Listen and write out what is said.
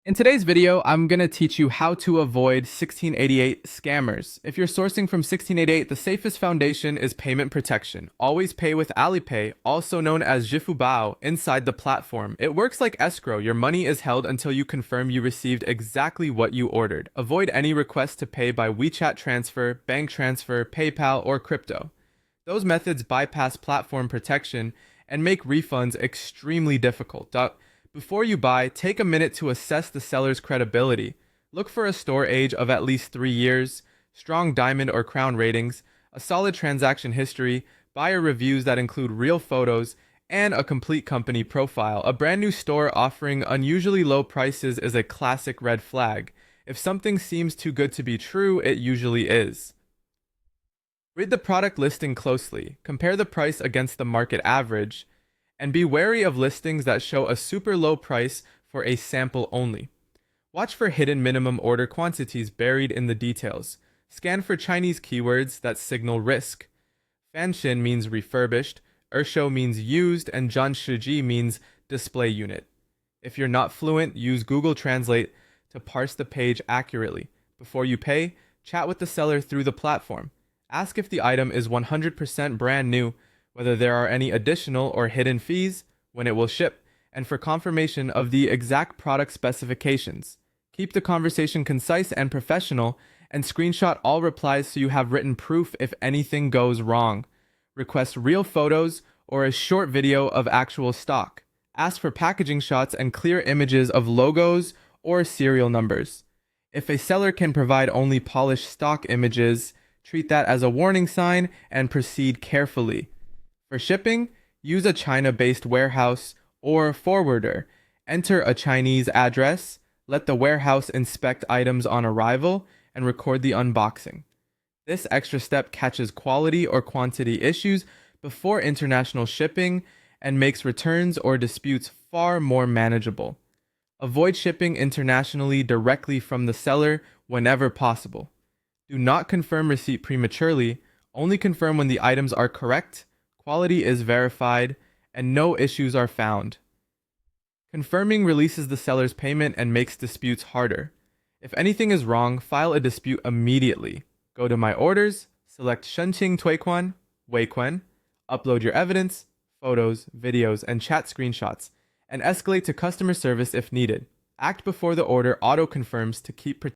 In today's video, I'm going to teach you how to avoid 1688 scammers. If you're sourcing from 1688, the safest foundation is payment protection. Always pay with Alipay, also known as Zhifubao, inside the platform. It works like escrow. Your money is held until you confirm you received exactly what you ordered. Avoid any request to pay by WeChat transfer, bank transfer, PayPal, or crypto. Those methods bypass platform protection and make refunds extremely difficult. Before you buy, take a minute to assess the seller's credibility. Look for a store age of at least 3 years, strong diamond or crown ratings, a solid transaction history, buyer reviews that include real photos, and a complete company profile. A brand new store offering unusually low prices is a classic red flag. If something seems too good to be true, it usually is. Read the product listing closely, compare the price against the market average, and be wary of listings that show a super low price for a sample only. Watch for hidden minimum order quantities buried in the details. Scan for Chinese keywords that signal risk. Fanshin means refurbished, Ersho means used, and Janshiji means display unit. If you're not fluent, use Google Translate to parse the page accurately. Before you pay, chat with the seller through the platform. Ask if the item is 100% brand new, whether there are any additional or hidden fees, when it will ship, and for confirmation of the exact product specifications. Keep the conversation concise and professional, and screenshot all replies so you have written proof if anything goes wrong. Request real photos or a short video of actual stock. Ask for packaging shots and clear images of logos or serial numbers. If a seller can provide only polished stock images, treat that as a warning sign and proceed carefully. For shipping, use a China-based warehouse or forwarder. Enter a Chinese address, let the warehouse inspect items on arrival, and record the unboxing. This extra step catches quality or quantity issues before international shipping and makes returns or disputes far more manageable. Avoid shipping internationally directly from the seller whenever possible. Do not confirm receipt prematurely, only confirm when the items are correct, quality is verified, and no issues are found. Confirming releases the seller's payment and makes disputes harder. If anything is wrong, file a dispute immediately. Go to My Orders, select Shenqing Tuiquan, Weiquan, upload your evidence, photos, videos, and chat screenshots, and escalate to customer service if needed. Act before the order auto-confirms to keep